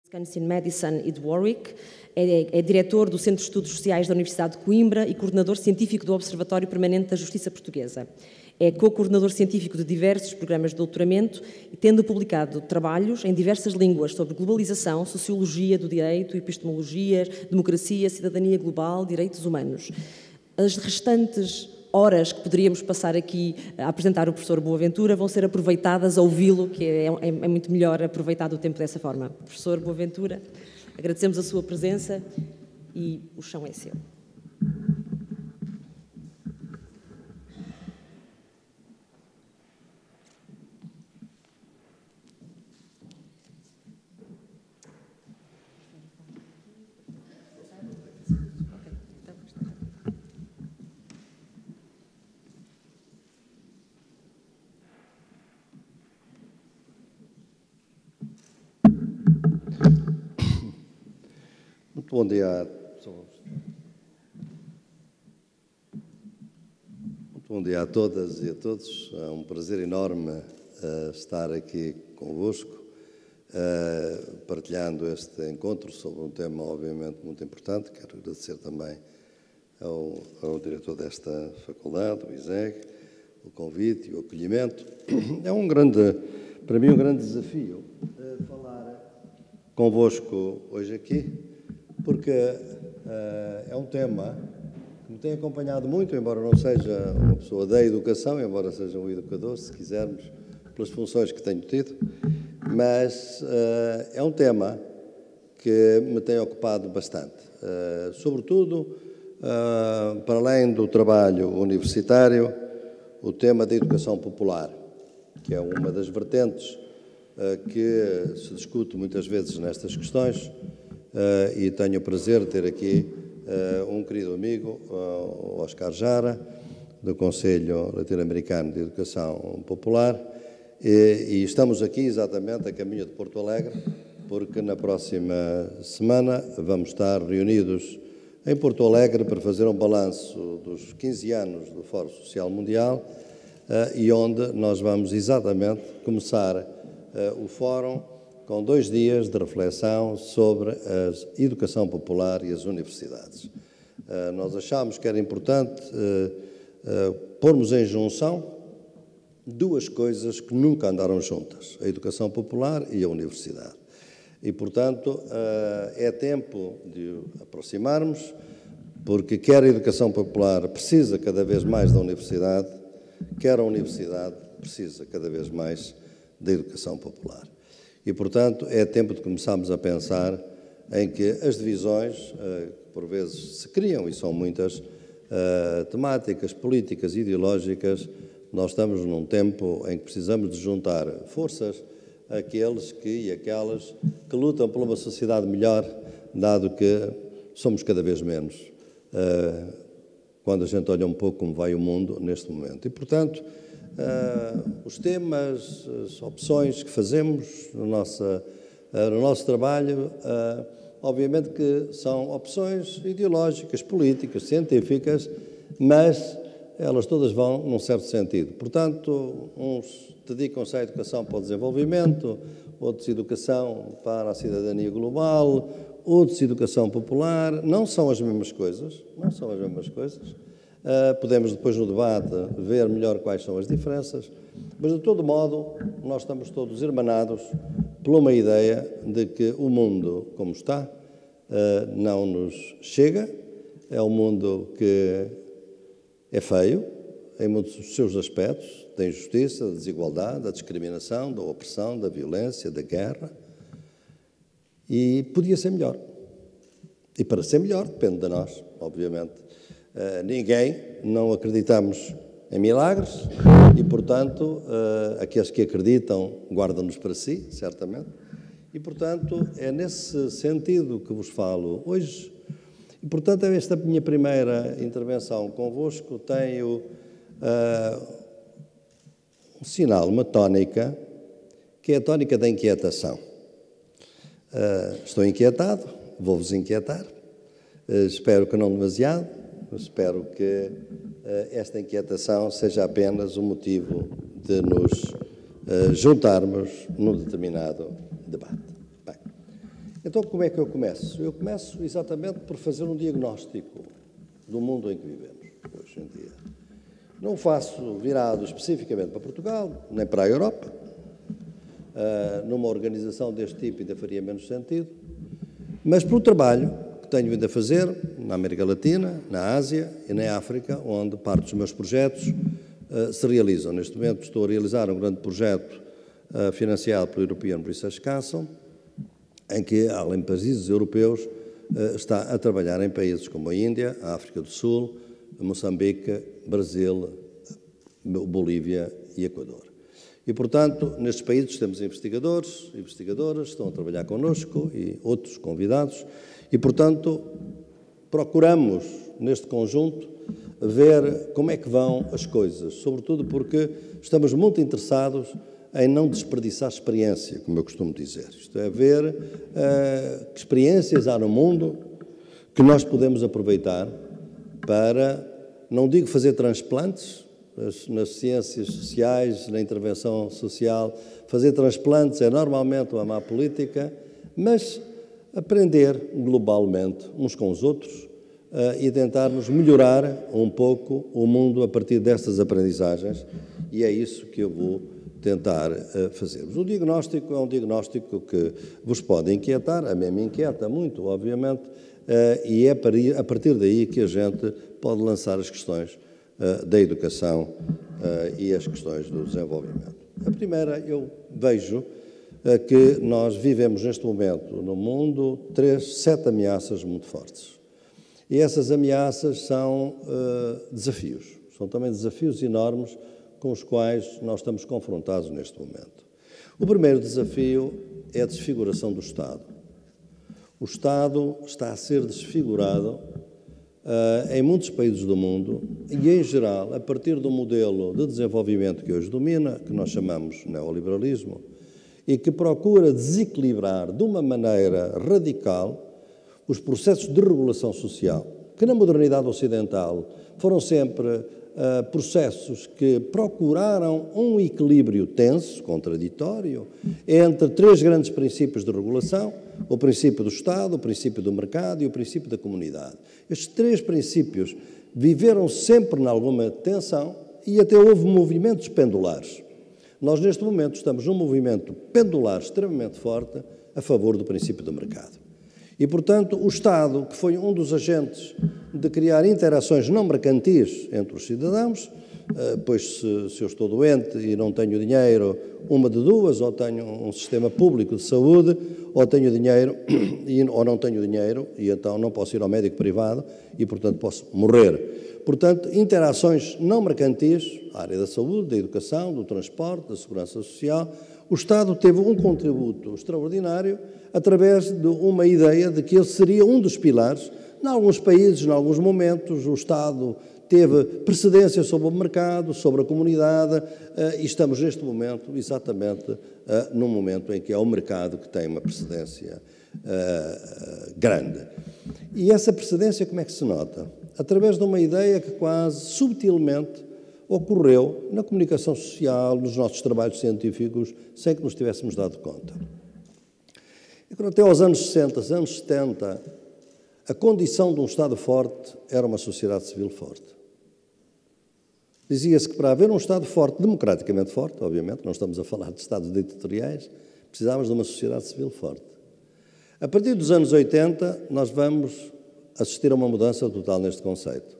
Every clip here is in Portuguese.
Wisconsin Madison e de Warwick, é diretor do Centro de Estudos Sociais da Universidade de Coimbra e coordenador científico do Observatório Permanente da Justiça Portuguesa. É co-coordenador científico de diversos programas de doutoramento e tendo publicado trabalhos em diversas línguas sobre globalização, sociologia do direito, epistemologia, democracia, cidadania global, direitos humanos. As restantes horas que poderíamos passar aqui a apresentar o professor Boaventura vão ser aproveitadas a ouvi-lo, que é muito melhor aproveitar o tempo dessa forma. Professor Boaventura, agradecemos a sua presença e o chão é seu. Muito bom dia. Muito bom dia a todas e a todos. É um prazer enorme estar aqui convosco, partilhando este encontro sobre um tema obviamente muito importante. Quero agradecer também ao diretor desta faculdade, o ISEG, o convite e o acolhimento. É para mim um grande desafio falar convosco hoje aqui, porque é um tema que me tem acompanhado muito, embora não seja uma pessoa da educação, embora seja um educador, se quisermos, pelas funções que tenho tido, mas é um tema que me tem ocupado bastante, sobretudo para além do trabalho universitário, o tema da educação popular, que é uma das vertentes que se discute muitas vezes nestas questões. E tenho o prazer de ter aqui um querido amigo, o Oscar Jara, do Conselho Latino-Americano de Educação Popular, e estamos aqui exatamente a caminho de Porto Alegre, porque na próxima semana vamos estar reunidos em Porto Alegre para fazer um balanço dos 15 anos do Fórum Social Mundial, e onde nós vamos exatamente começar o Fórum com 2 dias de reflexão sobre a educação popular e as universidades. Nós achámos que era importante pormos em junção 2 coisas que nunca andaram juntas, a educação popular e a universidade. E, portanto, é tempo de aproximarmos, porque quer a educação popular precisa cada vez mais da universidade, quer a universidade precisa cada vez mais da educação popular. E, portanto, é tempo de começarmos a pensar em que as divisões, que por vezes se criam, e são muitas, temáticas, políticas, ideológicas, nós estamos num tempo em que precisamos de juntar forças àqueles e aquelas que lutam por uma sociedade melhor, dado que somos cada vez menos, quando a gente olha um pouco como vai o mundo neste momento. E, portanto, os temas, as opções que fazemos no nosso trabalho, obviamente que são opções ideológicas, políticas, científicas, mas elas todas vão num certo sentido. Portanto, uns dedicam-se à educação para o desenvolvimento, outros educação para a cidadania global, outros educação popular. Não são as mesmas coisas, não são as mesmas coisas. Podemos depois no debate ver melhor quais são as diferenças, mas de todo modo nós estamos todos irmanados por uma ideia de que o mundo como está não nos chega, é um mundo que é feio em muitos dos seus aspectos, da injustiça, da desigualdade, da discriminação, da opressão, da violência, da guerra, e podia ser melhor. E para ser melhor depende de nós, obviamente. Não acreditamos em milagres e, portanto, aqueles que acreditam guardam-nos para si, certamente. E, portanto, é nesse sentido que vos falo hoje. E, portanto, esta minha primeira intervenção convosco tenho um sinal, uma tónica, que é a tónica da inquietação. Estou inquietado, vou-vos inquietar, espero que não demasiado. Espero que esta inquietação seja apenas um motivo de nos juntarmos num determinado debate. Bem, Então, como é que eu começo? Eu começo exatamente por fazer um diagnóstico do mundo em que vivemos hoje em dia. Não faço virado especificamente para Portugal, nem para a Europa. Numa organização deste tipo ainda faria menos sentido, mas pelo trabalho que tenho vindo a fazer na América Latina, na Ásia e na África, onde parte dos meus projetos se realizam. Neste momento estou a realizar um grande projeto financiado pelo European Research Council, em que, além de países europeus, está a trabalhar em países como a Índia, a África do Sul, Moçambique, Brasil, Bolívia e Equador. E, portanto, nestes países temos investigadores, investigadoras que estão a trabalhar connosco e outros convidados e, portanto, procuramos, neste conjunto, ver como é que vão as coisas, sobretudo porque estamos muito interessados em não desperdiçar experiência, como eu costumo dizer. Isto é, ver que experiências há no mundo que nós podemos aproveitar para, não digo fazer transplantes, nas ciências sociais, na intervenção social, fazer transplantes é normalmente uma má política, mas aprender globalmente uns com os outros e tentarmos melhorar um pouco o mundo a partir destas aprendizagens, e é isso que eu vou tentar fazer. O diagnóstico é um diagnóstico que vos pode inquietar, a mim me inquieta muito, obviamente, e é a partir daí que a gente pode lançar as questões da educação e as questões do desenvolvimento. A primeira, eu vejo que nós vivemos neste momento no mundo 7 ameaças muito fortes. E essas ameaças são desafios, são também desafios enormes com os quais nós estamos confrontados neste momento. O primeiro desafio é a desfiguração do Estado. O Estado está a ser desfigurado em muitos países do mundo e, em geral, a partir do modelo de desenvolvimento que hoje domina, que nós chamamos neoliberalismo, e que procura desequilibrar de uma maneira radical os processos de regulação social, que na modernidade ocidental foram sempre processos que procuraram um equilíbrio tenso, contraditório, entre 3 grandes princípios de regulação: o princípio do Estado, o princípio do mercado e o princípio da comunidade. Estes 3 princípios viveram sempre em alguma tensão e até houve movimentos pendulares. Nós, neste momento, estamos num movimento pendular extremamente forte a favor do princípio do mercado. E, portanto, o Estado, que foi um dos agentes de criar interações não mercantis entre os cidadãos, pois se eu estou doente e não tenho dinheiro, uma de duas: ou tenho um sistema público de saúde, ou tenho dinheiro, ou não tenho dinheiro, e então não posso ir ao médico privado e, portanto, posso morrer. Portanto, interações não mercantis, a área da saúde, da educação, do transporte, da segurança social. O Estado teve um contributo extraordinário através de uma ideia de que ele seria um dos pilares. Em alguns países, em alguns momentos, o Estado teve precedência sobre o mercado, sobre a comunidade, e estamos neste momento exatamente num momento em que é o mercado que tem uma precedência grande. E essa precedência como é que se nota? Através de uma ideia que quase subtilmente ocorreu na comunicação social, nos nossos trabalhos científicos, sem que nos tivéssemos dado conta. Até aos anos 60, anos 70, a condição de um Estado forte era uma sociedade civil forte. Dizia-se que para haver um Estado forte, democraticamente forte, obviamente, não estamos a falar de Estados ditatoriais, precisávamos de uma sociedade civil forte. A partir dos anos 80, nós vamos assistir a uma mudança total neste conceito.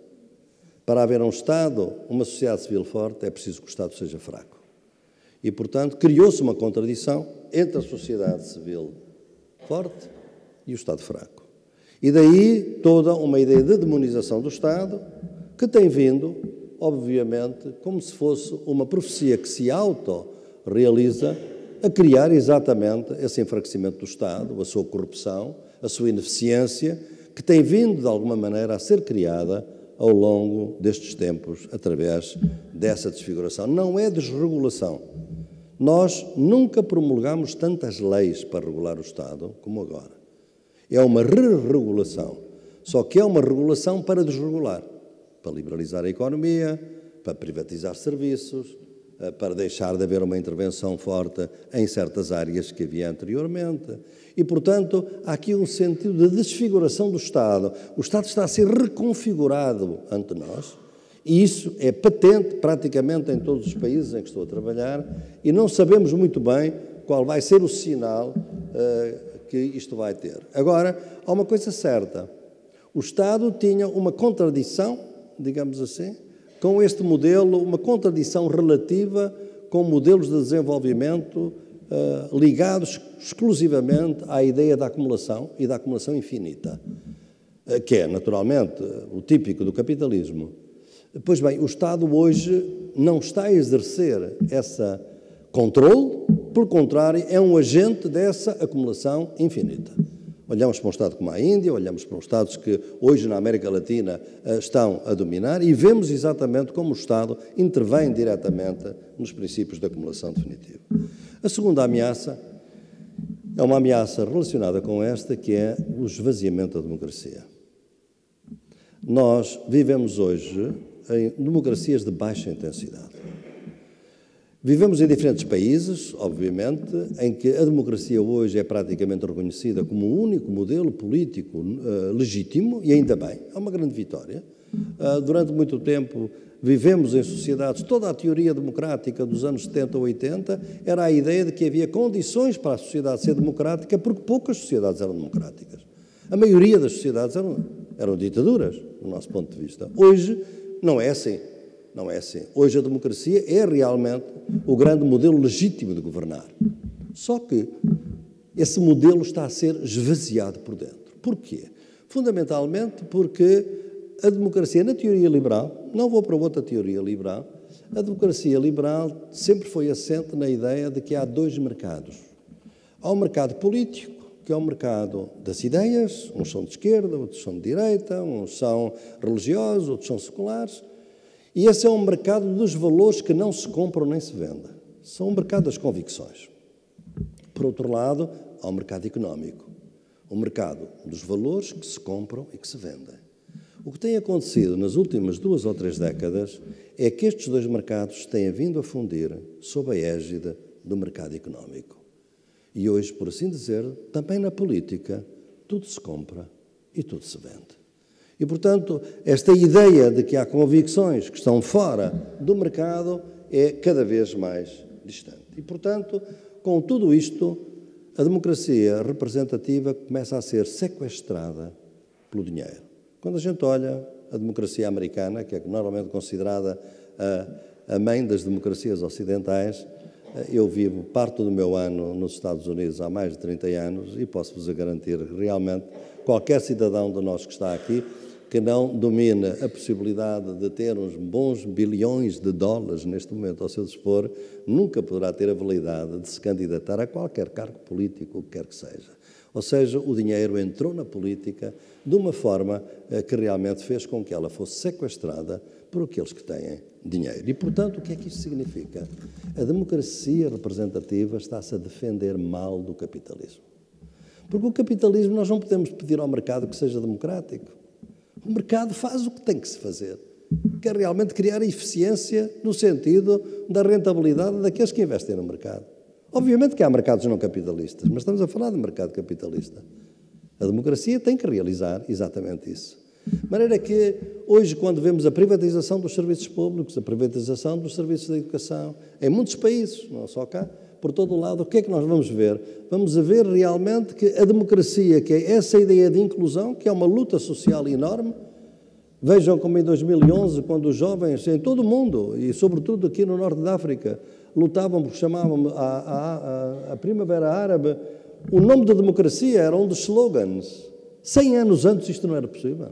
Para haver um Estado, uma sociedade civil forte, é preciso que o Estado seja fraco. E, portanto, criou-se uma contradição entre a sociedade civil forte e o Estado fraco. E daí toda uma ideia de demonização do Estado, que tem vindo, obviamente, como se fosse uma profecia que se autorrealiza, a criar exatamente esse enfraquecimento do Estado, a sua corrupção, a sua ineficiência, que tem vindo, de alguma maneira, a ser criada ao longo destes tempos, através dessa desfiguração. Não é desregulação. Nós nunca promulgamos tantas leis para regular o Estado como agora. É uma re-regulação, só que é uma regulação para desregular, para liberalizar a economia, para privatizar serviços, para deixar de haver uma intervenção forte em certas áreas que havia anteriormente. E, portanto, há aqui um sentido de desfiguração do Estado. O Estado está a ser reconfigurado ante nós, e isso é patente praticamente em todos os países em que estou a trabalhar, e não sabemos muito bem qual vai ser o sinal que isto vai ter. Agora, há uma coisa certa. O Estado tinha uma contradição, digamos assim, com este modelo, uma contradição relativa com modelos de desenvolvimento ligados exclusivamente à ideia da acumulação e da acumulação infinita, que é, naturalmente, o típico do capitalismo. Pois bem, o Estado hoje não está a exercer esse controle, pelo contrário, é um agente dessa acumulação infinita. Olhamos para um Estado como a Índia, olhamos para os Estados que hoje na América Latina estão a dominar e vemos exatamente como o Estado intervém diretamente nos princípios da acumulação definitiva. A segunda ameaça é uma ameaça relacionada com esta, que é o esvaziamento da democracia. Nós vivemos hoje em democracias de baixa intensidade. Vivemos em diferentes países, obviamente, em que a democracia hoje é praticamente reconhecida como o único modelo político legítimo, e ainda bem, é uma grande vitória. Durante muito tempo vivemos em sociedades, toda a teoria democrática dos anos 70 ou 80 era a ideia de que havia condições para a sociedade ser democrática, porque poucas sociedades eram democráticas. A maioria das sociedades eram ditaduras, do nosso ponto de vista. Hoje não é assim. Não é assim. Hoje a democracia é realmente o grande modelo legítimo de governar. Só que esse modelo está a ser esvaziado por dentro. Porquê? Fundamentalmente porque a democracia, na teoria liberal, não vou para outra teoria liberal, a democracia liberal sempre foi assente na ideia de que há dois mercados. Há um mercado político, que é o mercado das ideias, uns são de esquerda, outros são de direita, uns são religiosos, outros são seculares. E esse é um mercado dos valores que não se compram nem se vendem. São um mercado das convicções. Por outro lado, há um mercado económico. Um mercado dos valores que se compram e que se vendem. O que tem acontecido nas últimas 2 ou 3 décadas é que estes dois mercados têm vindo a fundir sob a égide do mercado económico. E hoje, por assim dizer, também na política, tudo se compra e tudo se vende. E, portanto, esta ideia de que há convicções que estão fora do mercado é cada vez mais distante. E, portanto, com tudo isto, a democracia representativa começa a ser sequestrada pelo dinheiro. Quando a gente olha a democracia americana, que é normalmente considerada a mãe das democracias ocidentais, eu vivo parte do meu ano nos Estados Unidos há mais de 30 anos e posso-vos garantir que realmente qualquer cidadão de nós que está aqui que não domine a possibilidade de ter uns bons bilhões de dólares neste momento ao seu dispor, nunca poderá ter a validade de se candidatar a qualquer cargo político, o que quer que seja. Ou seja, o dinheiro entrou na política de uma forma que realmente fez com que ela fosse sequestrada por aqueles que têm dinheiro. E, portanto, o que é que isto significa? A democracia representativa está-se a defender mal do capitalismo. Porque o capitalismo nós não podemos pedir ao mercado que seja democrático. O mercado faz o que tem que se fazer, que é realmente criar eficiência no sentido da rentabilidade daqueles que investem no mercado. Obviamente que há mercados não capitalistas, mas estamos a falar de mercado capitalista. A democracia tem que realizar exatamente isso. De maneira que, hoje, quando vemos a privatização dos serviços públicos, a privatização dos serviços de educação, em muitos países, não só cá, por todo o lado, o que é que nós vamos ver? Vamos a ver realmente que a democracia, que é essa ideia de inclusão, que é uma luta social enorme. Vejam como em 2011, quando os jovens em todo o mundo, e sobretudo aqui no norte da África, lutavam porque chamavam a Primavera Árabe, o nome da democracia era um dos slogans. 100 anos antes isto não era possível.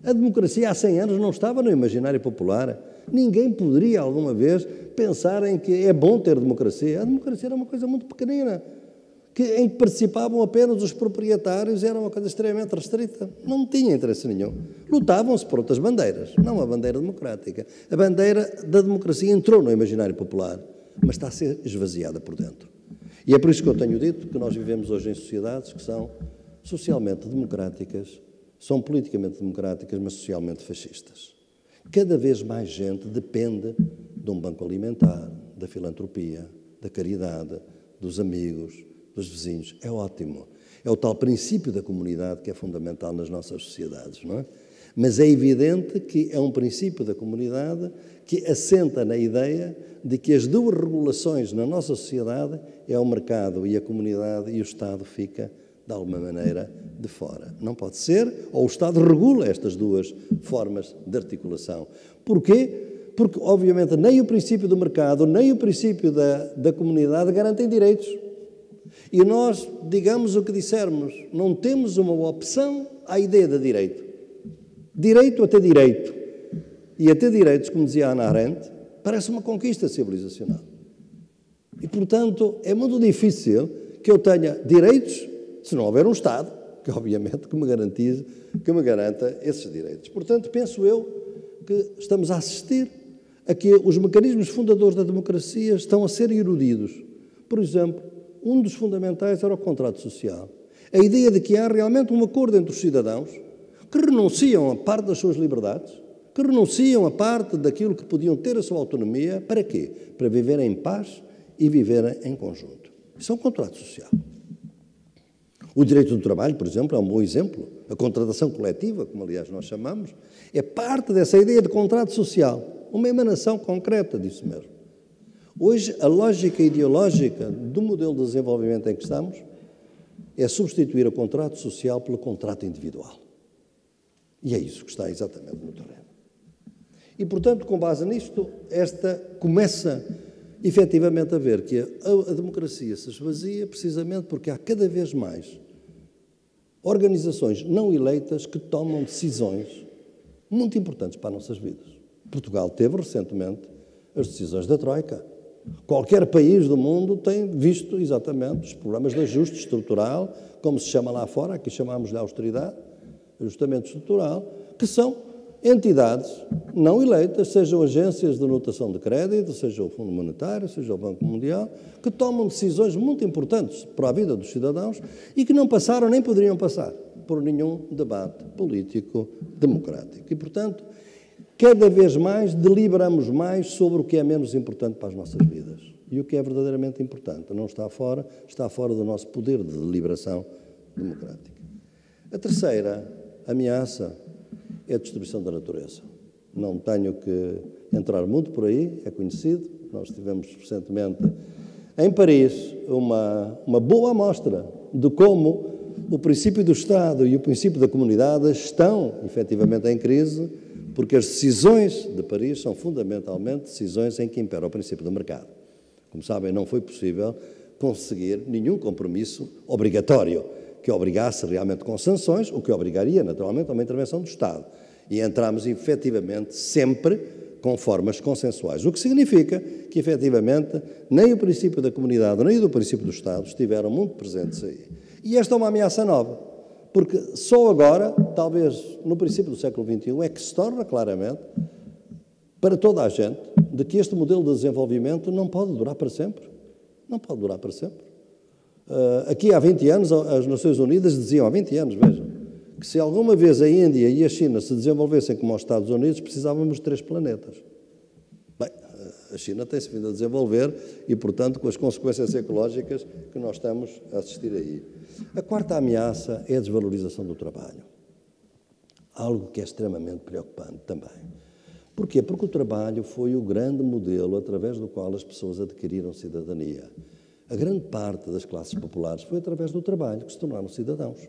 A democracia há 100 anos não estava no imaginário popular. Ninguém poderia alguma vez pensar em que é bom ter democracia. A democracia era uma coisa muito pequenina, em que participavam apenas os proprietários, era uma coisa extremamente restrita. Não tinha interesse nenhum. Lutavam-se por outras bandeiras, não a bandeira democrática. A bandeira da democracia entrou no imaginário popular, mas está a ser esvaziada por dentro. E é por isso que eu tenho dito que nós vivemos hoje em sociedades que são socialmente democráticas, são politicamente democráticas, mas socialmente fascistas. Cada vez mais gente depende de um banco alimentar, da filantropia, da caridade, dos amigos, dos vizinhos. É ótimo. É o tal princípio da comunidade que é fundamental nas nossas sociedades, não é? Mas é evidente que é um princípio da comunidade que assenta na ideia de que as duas regulações na nossa sociedade é o mercado e a comunidade, e o Estado fica, de alguma maneira, de fora. Não pode ser, ou o Estado regula estas duas formas de articulação. Porquê? Porque, obviamente, nem o princípio do mercado, nem o princípio da comunidade garantem direitos. E nós, digamos o que dissermos, não temos uma opção à ideia de direito. Direito a ter direito. E a ter direitos, como dizia Hannah Arendt, parece uma conquista civilizacional. E, portanto, é muito difícil que eu tenha direitos se não houver um Estado, que obviamente que me garanta esses direitos. Portanto, penso eu que estamos a assistir a que os mecanismos fundadores da democracia estão a ser erudidos. Por exemplo, um dos fundamentais era o contrato social. A ideia de que há realmente um acordo entre os cidadãos que renunciam a parte das suas liberdades, que renunciam a parte daquilo que podiam ter a sua autonomia, para quê? Para viverem em paz e viverem em conjunto. Isso é um contrato social. O direito do trabalho, por exemplo, é um bom exemplo. A contratação coletiva, como aliás nós chamamos, é parte dessa ideia de contrato social, uma emanação concreta disso mesmo. Hoje, a lógica ideológica do modelo de desenvolvimento em que estamos é substituir o contrato social pelo contrato individual. E é isso que está exatamente no terreno. E, portanto, com base nisto, esta começa efetivamente a ver que a democracia se esvazia precisamente porque há cada vez mais organizações não eleitas que tomam decisões muito importantes para as nossas vidas. Portugal teve recentemente as decisões da Troika. Qualquer país do mundo tem visto exatamente os programas de ajuste estrutural, como se chama lá fora, aqui chamamos de austeridade, ajustamento estrutural, que são entidades não eleitas, sejam agências de anotação de crédito, seja o Fundo Monetário, seja o Banco Mundial, que tomam decisões muito importantes para a vida dos cidadãos e que não passaram nem poderiam passar por nenhum debate político democrático. E, portanto, cada vez mais deliberamos mais sobre o que é menos importante para as nossas vidas. E o que é verdadeiramente importante não está fora do nosso poder de deliberação democrática. A terceira ameaça é a destruição da natureza. Não tenho que entrar muito por aí, é conhecido. Nós tivemos recentemente em Paris uma boa amostra de como o princípio do Estado e o princípio da comunidade estão efetivamente em crise, porque as decisões de Paris são fundamentalmente decisões em que impera o princípio do mercado. Como sabem, não foi possível conseguir nenhum compromisso obrigatório que obrigasse realmente com sanções, o que obrigaria naturalmente a uma intervenção do Estado. E entramos efetivamente sempre com formas consensuais, o que significa que efetivamente nem o princípio da comunidade nem o do princípio do Estado estiveram muito presentes aí. E esta é uma ameaça nova, porque só agora, talvez no princípio do século XXI, é que se torna claramente para toda a gente de que este modelo de desenvolvimento não pode durar para sempre. Não pode durar para sempre. Aqui há 20 anos, as Nações Unidas diziam, há 20 anos, vejam, que se alguma vez a Índia e a China se desenvolvessem como os Estados Unidos, precisávamos de 3 planetas. Bem, a China tem-se vindo a desenvolver e, portanto, com as consequências ecológicas que nós estamos a assistir aí. A quarta ameaça é a desvalorização do trabalho. Algo que é extremamente preocupante também. Porquê? Porque o trabalho foi o grande modelo através do qual as pessoas adquiriram cidadania. A grande parte das classes populares foi através do trabalho que se tornaram cidadãos.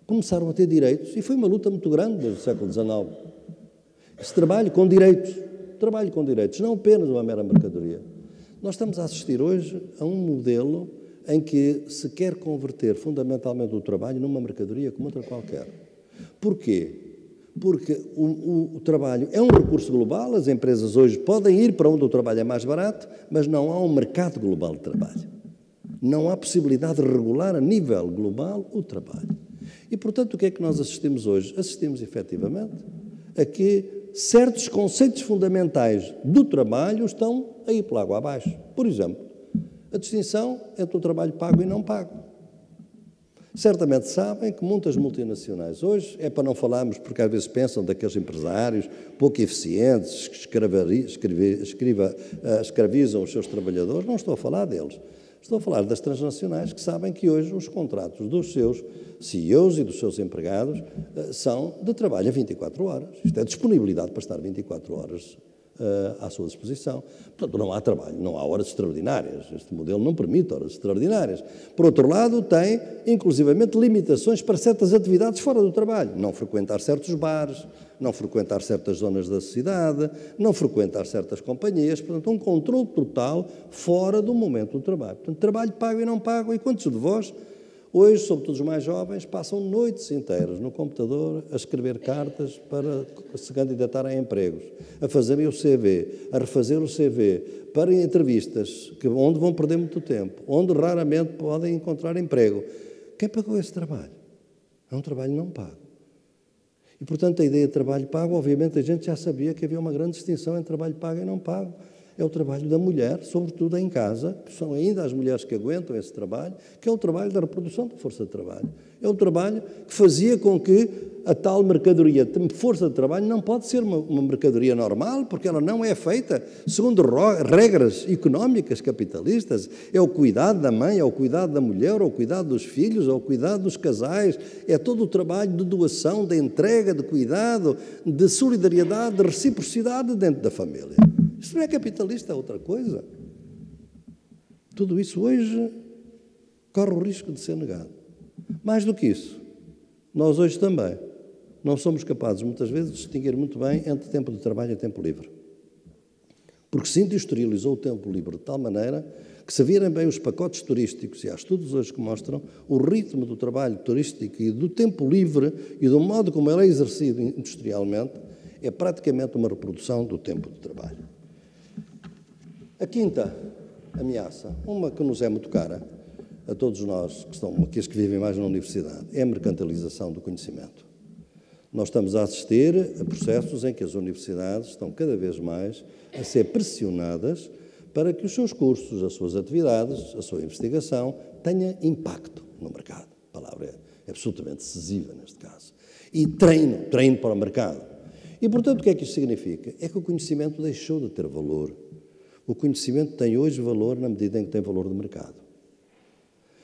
Começaram a ter direitos e foi uma luta muito grande desde o século XIX. Esse trabalho com direitos, não apenas uma mera mercadoria. Nós estamos a assistir hoje a um modelo em que se quer converter fundamentalmente o trabalho numa mercadoria como outra qualquer. Porquê? Porque o trabalho é um recurso global, as empresas hoje podem ir para onde o trabalho é mais barato, mas não há um mercado global de trabalho. Não há possibilidade de regular a nível global o trabalho. E, portanto, o que é que nós assistimos hoje? Assistimos, efetivamente, a que certos conceitos fundamentais do trabalho estão a ir pela água abaixo. Por exemplo, a distinção entre o trabalho pago e não pago. certamente sabem que muitas multinacionais hoje, é para não falarmos, porque às vezes pensam daqueles empresários pouco eficientes, que escravizam os seus trabalhadores, não estou a falar deles. Estou a falar das transnacionais que sabem que hoje os contratos dos seus CEOs e dos seus empregados são de trabalho a 24 horas. Isto é disponibilidade para estar 24 horas à sua disposição. Portanto, não há trabalho, não há horas extraordinárias. Este modelo não permite horas extraordinárias. Por outro lado, tem, inclusivamente, limitações para certas atividades fora do trabalho. Não frequentar certos bares, não frequentar certas zonas da cidade, não frequentar certas companhias. Portanto, um controle total fora do momento do trabalho. Portanto, trabalho pago e não pago. E quantos de vós, hoje, sobretudo os mais jovens, passam noites inteiras no computador a escrever cartas para se candidatarem a empregos, a fazerem o CV, a refazer o CV, para entrevistas onde vão perder muito tempo, onde raramente podem encontrar emprego. Quem pagou esse trabalho? É um trabalho não pago. E, portanto, a ideia de trabalho pago, obviamente, a gente já sabia que havia uma grande distinção entre trabalho pago e não pago. É o trabalho da mulher, sobretudo em casa, que são ainda as mulheres que aguentam esse trabalho, que é o trabalho da reprodução da força de trabalho. É o trabalho que fazia com que a tal mercadoria de força de trabalho não pode ser uma mercadoria normal, porque ela não é feita segundo regras económicas capitalistas. É o cuidado da mãe, é o cuidado da mulher, é o cuidado dos filhos, é o cuidado dos casais, é todo o trabalho de doação, de entrega, de cuidado, de solidariedade, de reciprocidade dentro da família. Isto não é capitalista, é outra coisa. Tudo isso hoje corre o risco de ser negado. Mais do que isso, nós hoje também não somos capazes, muitas vezes, de distinguir muito bem entre tempo de trabalho e tempo livre. Porque se industrializou o tempo livre de tal maneira que, se virem bem os pacotes turísticos, e há estudos hoje que mostram o ritmo do trabalho turístico e do tempo livre e do modo como ele é exercido industrialmente, é praticamente uma reprodução do tempo de trabalho. A quinta ameaça, uma que nos é muito cara, a todos nós que estão aqui, que vivem mais na universidade, é a mercantilização do conhecimento. Nós estamos a assistir a processos em que as universidades estão cada vez mais a ser pressionadas para que os seus cursos, as suas atividades, a sua investigação tenha impacto no mercado. A palavra é absolutamente decisiva neste caso. E treino para o mercado. E, portanto, o que é que isto significa? É que o conhecimento deixou de ter valor. O conhecimento tem hoje valor na medida em que tem valor de mercado.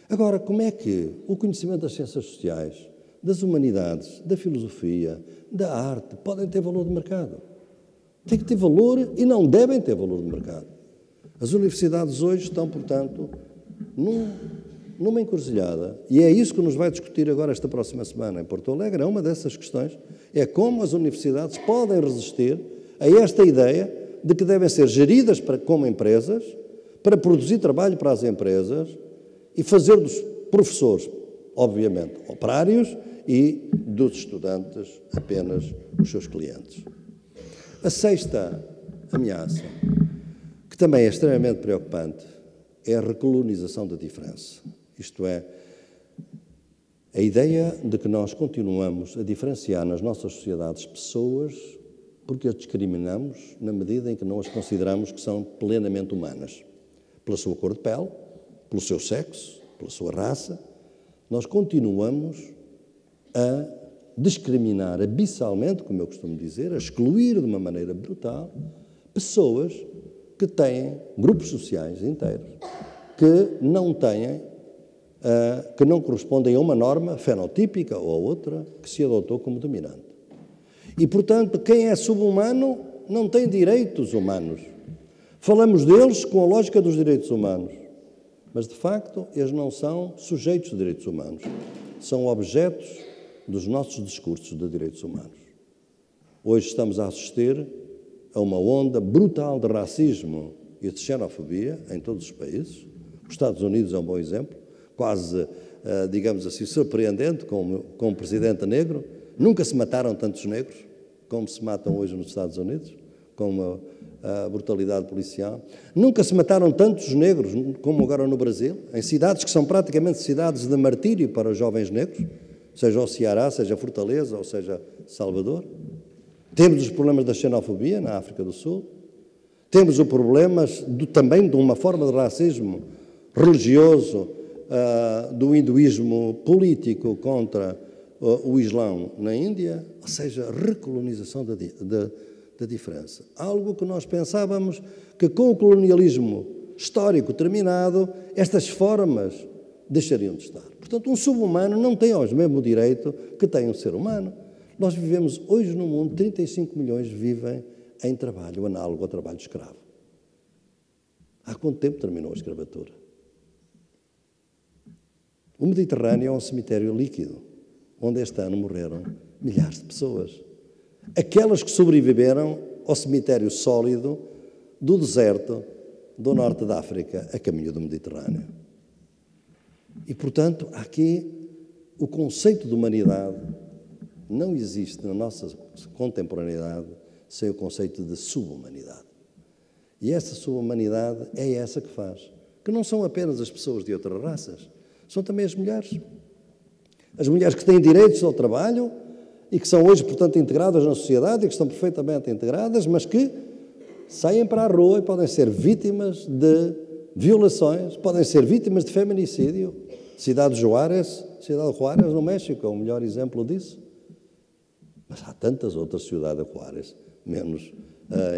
Agora, como é que o conhecimento das ciências sociais, das humanidades, da filosofia, da arte, podem ter valor de mercado? Tem que ter valor e não devem ter valor de mercado. As universidades hoje estão, portanto, numa encruzilhada, e é isso que nos vai discutir agora esta próxima semana em Porto Alegre. É uma dessas questões, é como as universidades podem resistir a esta ideia de que devem ser geridas como empresas, para produzir trabalho para as empresas e fazer dos professores, obviamente, operários e dos estudantes apenas os seus clientes. A sexta ameaça, que também é extremamente preocupante, é a recolonização da diferença. Isto é, a ideia de que nós continuamos a diferenciar nas nossas sociedades pessoas porque as discriminamos na medida em que não as consideramos que são plenamente humanas. Pela sua cor de pele, pelo seu sexo, pela sua raça, nós continuamos a discriminar abissalmente, como eu costumo dizer, a excluir de uma maneira brutal pessoas que têm grupos sociais inteiros que não têm, que não correspondem a uma norma fenotípica ou a outra que se adotou como dominante. E, portanto, quem é sub-humano não tem direitos humanos. Falamos deles com a lógica dos direitos humanos, mas, de facto, eles não são sujeitos de direitos humanos. São objetos dos nossos discursos de direitos humanos. Hoje estamos a assistir a uma onda brutal de racismo e de xenofobia em todos os países. Os Estados Unidos é um bom exemplo, quase, digamos assim, surpreendente, com um presidente negro. Nunca se mataram tantos negros como se matam hoje nos Estados Unidos, com a brutalidade policial. Nunca se mataram tantos negros como agora no Brasil, em cidades que são praticamente cidades de martírio para os jovens negros, seja o Ceará, seja Fortaleza, ou seja Salvador. Temos os problemas da xenofobia na África do Sul. Temos os problemas também de uma forma de racismo religioso do hinduísmo político contra o Islão na Índia, ou seja, recolonização da diferença. Algo que nós pensávamos que com o colonialismo histórico terminado, estas formas deixariam de estar. Portanto, um sub-humano não tem o mesmo direito que tem um ser humano. Nós vivemos hoje no mundo, 35 milhões vivem em trabalho análogo ao trabalho escravo. Há quanto tempo terminou a escravatura? O Mediterrâneo é um cemitério líquido, onde este ano morreram milhares de pessoas. Aquelas que sobreviveram ao cemitério sólido do deserto do norte da África, a caminho do Mediterrâneo. E, portanto, aqui o conceito de humanidade não existe na nossa contemporaneidade sem o conceito de subhumanidade. E essa subhumanidade é essa que faz. Que não são apenas as pessoas de outras raças, são também as mulheres. As mulheres que têm direitos ao trabalho e que são hoje, portanto, integradas na sociedade e que estão perfeitamente integradas, mas que saem para a rua e podem ser vítimas de violações, podem ser vítimas de feminicídio. Cidade Juárez, no México, é o melhor exemplo disso. Mas há tantas outras cidades Juárez, menos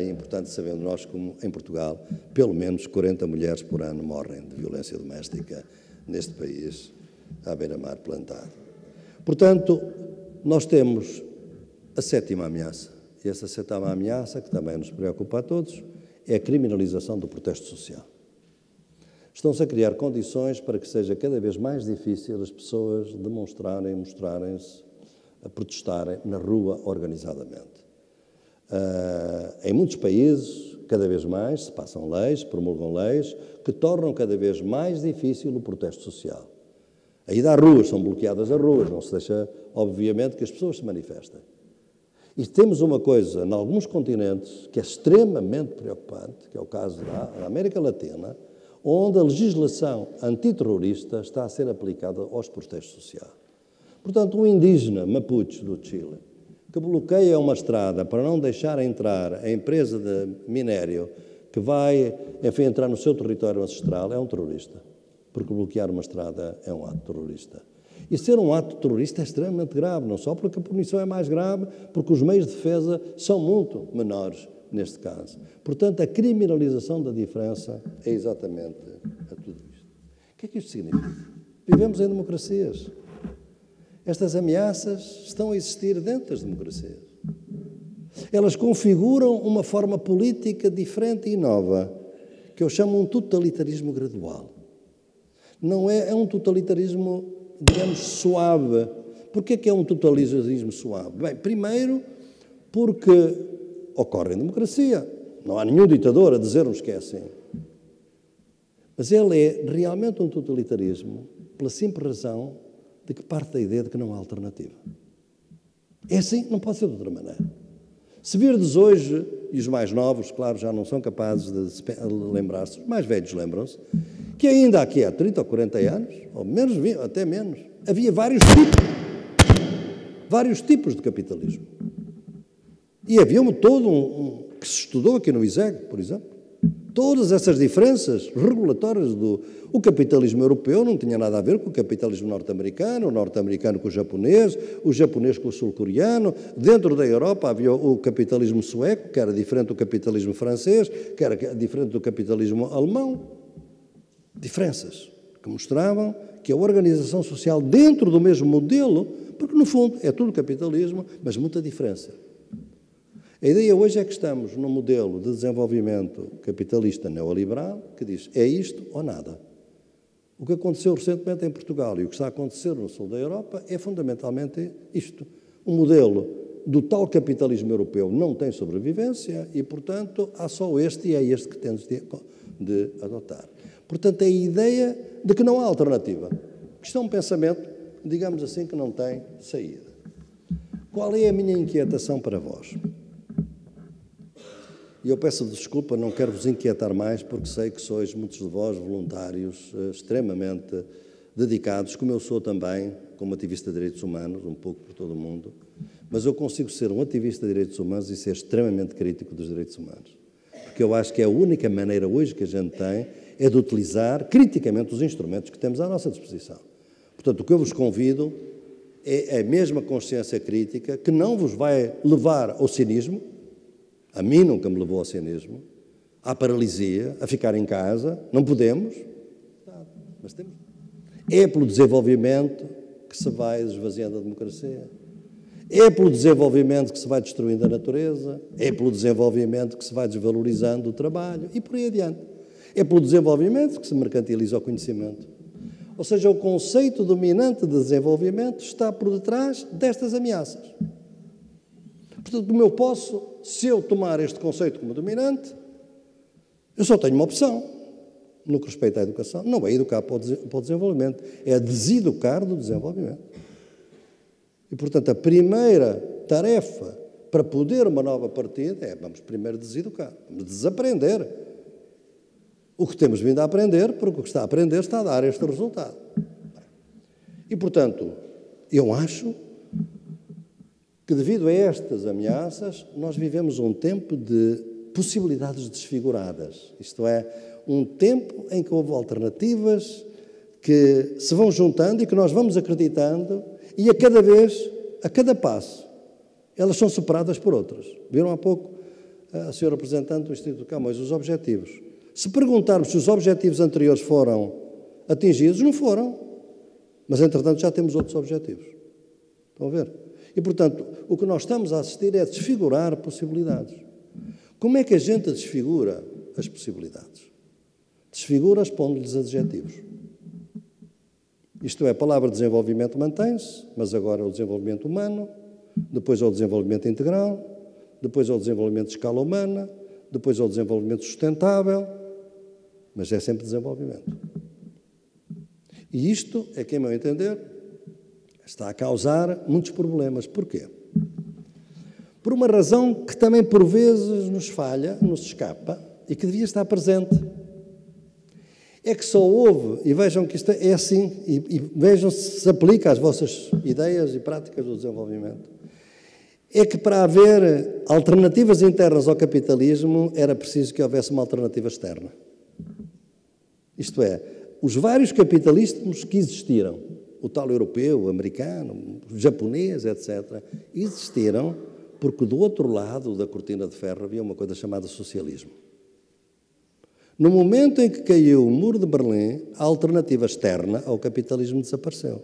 importante sabendo nós como em Portugal, pelo menos 40 mulheres por ano morrem de violência doméstica neste país, à beira-mar plantado. Portanto, nós temos a sétima ameaça, e essa sétima ameaça, que também nos preocupa a todos, é a criminalização do protesto social. Estão-se a criar condições para que seja cada vez mais difícil as pessoas demonstrarem, mostrarem-se, a protestarem na rua organizadamente. Em muitos países, cada vez mais, se passam leis, promulgam leis, que tornam cada vez mais difícil o protesto social. A ida às ruas, são bloqueadas as ruas, não se deixa, obviamente, que as pessoas se manifestem. E temos uma coisa, em alguns continentes, que é extremamente preocupante, que é o caso da América Latina, onde a legislação antiterrorista está a ser aplicada aos protestos sociais. Portanto, um indígena mapuche do Chile, que bloqueia uma estrada para não deixar entrar a empresa de minério que vai, enfim, entrar no seu território ancestral, é um terrorista. Porque bloquear uma estrada é um ato terrorista. E ser um ato terrorista é extremamente grave, não só porque a punição é mais grave, porque os meios de defesa são muito menores neste caso. Portanto, a criminalização da diferença é exatamente a tudo isto. O que é que isto significa? Vivemos em democracias. Estas ameaças estão a existir dentro das democracias. Elas configuram uma forma política diferente e nova, que eu chamo um totalitarismo gradual. Não é um totalitarismo, digamos, suave. Porquê é que é um totalitarismo suave? Bem, primeiro, porque ocorre em democracia. Não há nenhum ditador a dizer-nos que é assim. Mas ele é realmente um totalitarismo pela simples razão de que parte da ideia de que não há alternativa. É assim, não pode ser de outra maneira. Se virdes hoje, e os mais novos, claro, já não são capazes de lembrar-se, os mais velhos lembram-se, que ainda aqui há 30 ou 40 anos, ou menos, até menos, havia vários tipos de capitalismo. E havia todo que se estudou aqui no ISEG, por exemplo. Todas essas diferenças regulatórias o capitalismo europeu não tinha nada a ver com o capitalismo norte-americano, o norte-americano com o japonês com o sul-coreano. Dentro da Europa havia o capitalismo sueco, que era diferente do capitalismo francês, que era diferente do capitalismo alemão. Diferenças que mostravam que a organização social dentro do mesmo modelo, porque no fundo é tudo capitalismo, mas muita diferença. A ideia hoje é que estamos num modelo de desenvolvimento capitalista neoliberal que diz é isto ou nada. O que aconteceu recentemente em Portugal e o que está a acontecer no sul da Europa é fundamentalmente isto. O modelo do tal capitalismo europeu não tem sobrevivência e, portanto, há só este e é este que temos de adotar. Portanto, é a ideia de que não há alternativa. Isto é um pensamento, digamos assim, que não tem saída. Qual é a minha inquietação para vós? E eu peço desculpa, não quero vos inquietar mais, porque sei que sois, muitos de vós, voluntários, extremamente dedicados, como eu sou também, como ativista de direitos humanos, um pouco por todo o mundo, mas eu consigo ser um ativista de direitos humanos e ser extremamente crítico dos direitos humanos. Porque eu acho que é a única maneira hoje que a gente tem é de utilizar criticamente os instrumentos que temos à nossa disposição. Portanto, o que eu vos convido é a mesma consciência crítica que não vos vai levar ao cinismo, a mim nunca me levou ao cinismo, à paralisia, a ficar em casa, não podemos, mas temos. É pelo desenvolvimento que se vai esvaziando a democracia, é pelo desenvolvimento que se vai destruindo a natureza, é pelo desenvolvimento que se vai desvalorizando o trabalho e por aí adiante. É pelo desenvolvimento que se mercantiliza o conhecimento. Ou seja, o conceito dominante de desenvolvimento está por detrás destas ameaças. Portanto, como eu posso, se eu tomar este conceito como dominante, eu só tenho uma opção no que respeita à educação. Não é educar para o desenvolvimento, é deseducar do desenvolvimento. E, portanto, a primeira tarefa para poder uma nova partida é, vamos primeiro deseducar, vamos desaprender o que temos vindo a aprender, porque o que está a aprender está a dar este resultado. E, portanto, eu acho que, devido a estas ameaças, nós vivemos um tempo de possibilidades desfiguradas. Isto é, um tempo em que houve alternativas que se vão juntando e que nós vamos acreditando e a cada vez, a cada passo, elas são superadas por outras. Viram há pouco a senhora representante do Instituto Camões, os objetivos. Se perguntarmos se os objetivos anteriores foram atingidos, não foram. Mas, entretanto, já temos outros objetivos. Estão a ver? E, portanto, o que nós estamos a assistir é a desfigurar possibilidades. Como é que a gente desfigura as possibilidades? Desfigura-as pondo-lhes adjetivos. Isto é, a palavra desenvolvimento mantém-se, mas agora é o desenvolvimento humano, depois é o desenvolvimento integral, depois é o desenvolvimento de escala humana, depois é o desenvolvimento sustentável, mas é sempre desenvolvimento. E isto é que, a meu entender, está a causar muitos problemas. Porquê? Por uma razão que também, por vezes, nos falha, nos escapa, e que devia estar presente. É que só houve, e vejam que isto é assim, e vejam se se aplica às vossas ideias e práticas do desenvolvimento, é que para haver alternativas internas ao capitalismo era preciso que houvesse uma alternativa externa. Isto é, os vários capitalismos que existiram, o tal europeu, o americano, o japonês, etc., existiram porque do outro lado da cortina de ferro havia uma coisa chamada socialismo. No momento em que caiu o muro de Berlim, a alternativa externa ao capitalismo desapareceu.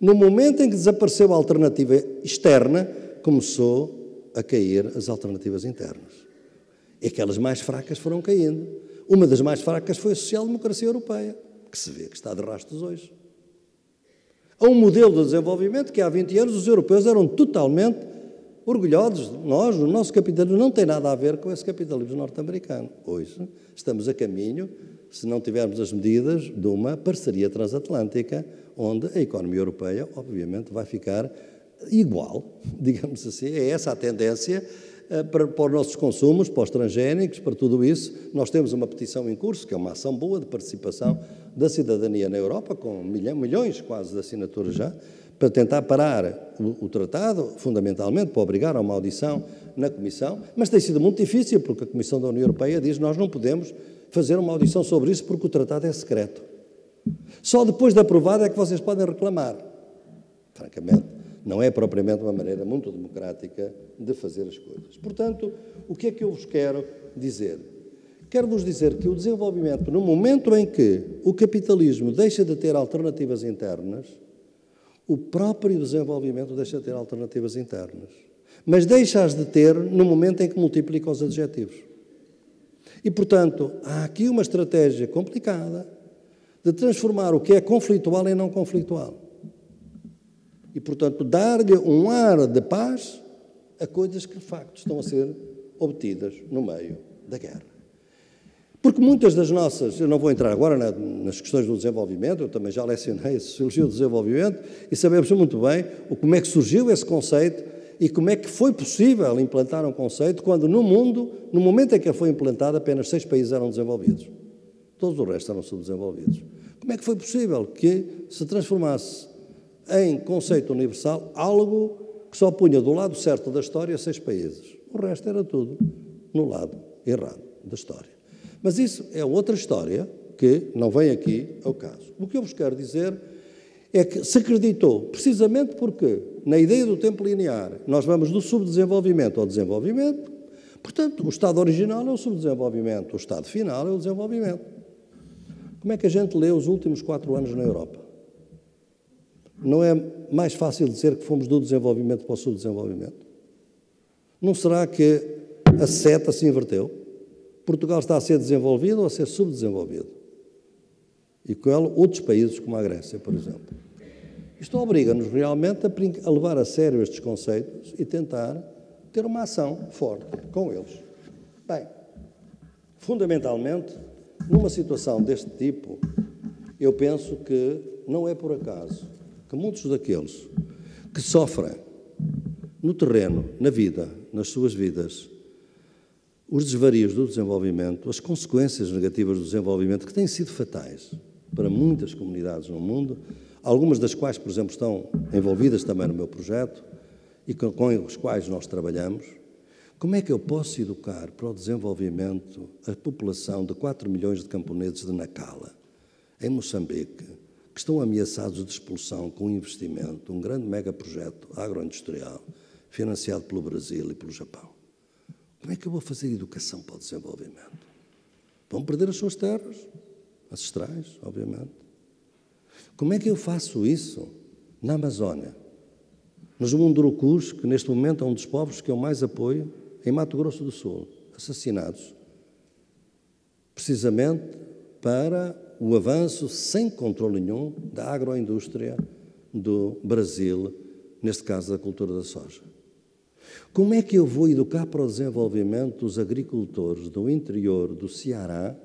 No momento em que desapareceu a alternativa externa, começou a cair as alternativas internas. E aquelas mais fracas foram caindo. Uma das mais fracas foi a social-democracia europeia, que se vê que está de rastros hoje. Há um modelo de desenvolvimento que há 20 anos os europeus eram totalmente orgulhosos. Nós, o nosso capitalismo, não tem nada a ver com esse capitalismo norte-americano. Hoje estamos a caminho, se não tivermos as medidas, de uma parceria transatlântica, onde a economia europeia, obviamente, vai ficar igual, digamos assim. É essa a tendência para os nossos consumos, para os transgénicos, para tudo isso. Nós temos uma petição em curso, que é uma ação boa de participação da cidadania na Europa, com milhões quase de assinaturas já, para tentar parar o tratado, fundamentalmente, para obrigar a uma audição na Comissão, mas tem sido muito difícil, porque a Comissão da União Europeia diz que nós não podemos fazer uma audição sobre isso porque o tratado é secreto. Só depois de aprovado é que vocês podem reclamar. Francamente, não é propriamente uma maneira muito democrática de fazer as coisas. Portanto, o que é que eu vos quero dizer? Quero-vos dizer que o desenvolvimento, no momento em que o capitalismo deixa de ter alternativas internas, o próprio desenvolvimento deixa de ter alternativas internas. Mas deixa-as de ter no momento em que multiplica os adjetivos. E, portanto, há aqui uma estratégia complicada de transformar o que é conflitual em não conflitual. E, portanto, dar-lhe um ar de paz a coisas que, de facto, estão a ser obtidas no meio da guerra. Porque muitas das nossas, eu não vou entrar agora nas questões do desenvolvimento, eu também já lecionei a Sociologia do Desenvolvimento e sabemos muito bem como é que surgiu esse conceito e como é que foi possível implantar um conceito quando no mundo, no momento em que ele foi implantado, apenas 6 países eram desenvolvidos. Todos os restos eram subdesenvolvidos. Como é que foi possível que se transformasse em conceito universal algo que só punha do lado certo da história 6 países? O resto era tudo no lado errado da história. Mas isso é outra história que não vem aqui ao caso. O que eu vos quero dizer é que se acreditou, precisamente porque, na ideia do tempo linear, nós vamos do subdesenvolvimento ao desenvolvimento, portanto, o estado original é o subdesenvolvimento, o estado final é o desenvolvimento. Como é que a gente lê os últimos 4 anos na Europa? Não é mais fácil dizer que fomos do desenvolvimento para o subdesenvolvimento? Não será que a seta se inverteu? Portugal está a ser desenvolvido ou a ser subdesenvolvido? E com ela outros países, como a Grécia, por exemplo. Isto obriga-nos realmente a levar a sério estes conceitos e tentar ter uma ação forte com eles. Bem, fundamentalmente, numa situação deste tipo, eu penso que não é por acaso que muitos daqueles que sofrem no terreno, na vida, nas suas vidas, os desvarios do desenvolvimento, as consequências negativas do desenvolvimento, que têm sido fatais para muitas comunidades no mundo, algumas das quais, por exemplo, estão envolvidas também no meu projeto e com os quais nós trabalhamos. Como é que eu posso educar para o desenvolvimento a população de 4 milhões de camponeses de Nacala, em Moçambique, que estão ameaçados de expulsão com um investimento, um grande megaprojeto agroindustrial, financiado pelo Brasil e pelo Japão? Como é que eu vou fazer educação para o desenvolvimento? Vão perder as suas terras ancestrais, obviamente. Como é que eu faço isso na Amazónia, nos Mundurucus, que neste momento é um dos povos que eu mais apoio, em Mato Grosso do Sul, assassinados, precisamente para o avanço sem controle nenhum da agroindústria do Brasil, neste caso da cultura da soja? Como é que eu vou educar para o desenvolvimento os agricultores do interior do Ceará,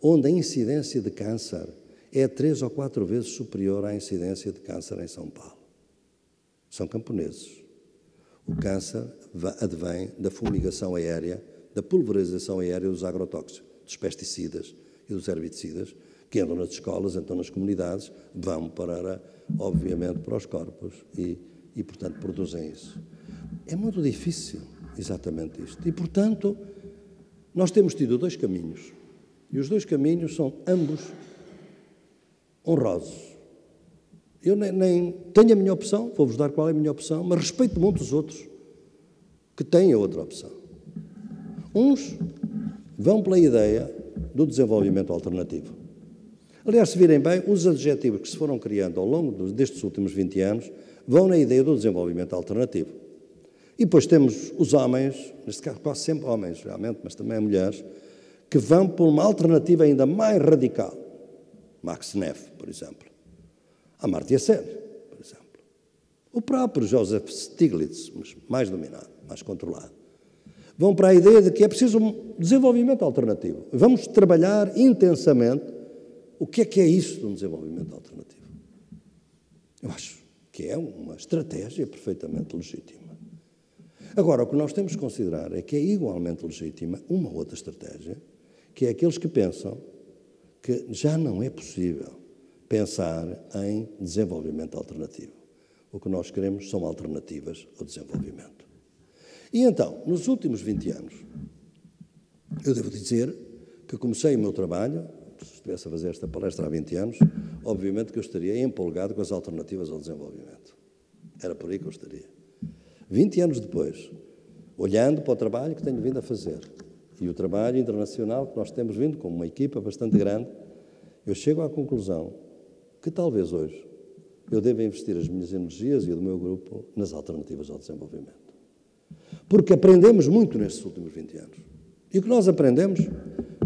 onde a incidência de câncer é 3 ou 4 vezes superior à incidência de câncer em São Paulo? São camponeses. O câncer advém da fumigação aérea, da pulverização aérea dos agrotóxicos, dos pesticidas e dos herbicidas, que andam nas escolas, entram nas comunidades, vão para, obviamente, para os corpos e, portanto, produzem isso. É muito difícil, exatamente isto. E, portanto, nós temos tido 2 caminhos. E os 2 caminhos são ambos honrosos. Eu nem tenho a minha opção, vou-vos dar qual é a minha opção, mas respeito muito os outros que têm a outra opção. Uns vão pela ideia do desenvolvimento alternativo. Aliás, se virem bem, os adjetivos que se foram criando ao longo destes últimos 20 anos vão na ideia do desenvolvimento alternativo. E depois temos os homens, neste caso quase sempre homens, realmente, mas também mulheres, que vão por uma alternativa ainda mais radical. Max Neff, por exemplo. Amartya Sen, por exemplo. O próprio Joseph Stiglitz, mas mais dominado, mais controlado. Vão para a ideia de que é preciso um desenvolvimento alternativo. Vamos trabalhar intensamente o que é isso de um desenvolvimento alternativo. Eu acho que é uma estratégia perfeitamente legítima. Agora, o que nós temos que considerar é que é igualmente legítima uma outra estratégia, que é aqueles que pensam que já não é possível pensar em desenvolvimento alternativo. O que nós queremos são alternativas ao desenvolvimento. E então, nos últimos 20 anos, eu devo dizer que comecei o meu trabalho, se estivesse a fazer esta palestra há 20 anos, obviamente que eu estaria empolgado com as alternativas ao desenvolvimento. Era por aí que eu estaria. 20 anos depois, olhando para o trabalho que tenho vindo a fazer e o trabalho internacional que nós temos vindo, com uma equipa bastante grande, eu chego à conclusão que talvez hoje eu deva investir as minhas energias e a do meu grupo nas alternativas ao desenvolvimento. Porque aprendemos muito nestes últimos 20 anos. E o que nós aprendemos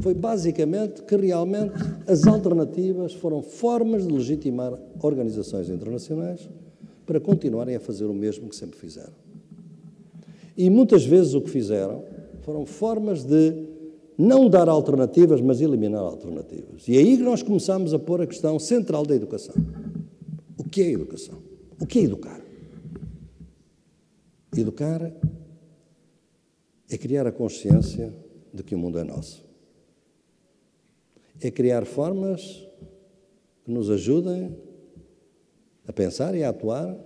foi basicamente que realmente as alternativas foram formas de legitimar organizações internacionais para continuarem a fazer o mesmo que sempre fizeram. E muitas vezes o que fizeram foram formas de não dar alternativas, mas eliminar alternativas. E é aí que nós começamos a pôr a questão central da educação. O que é educação? O que é educar? Educar é criar a consciência de que o mundo é nosso. É criar formas que nos ajudem a pensar e a atuar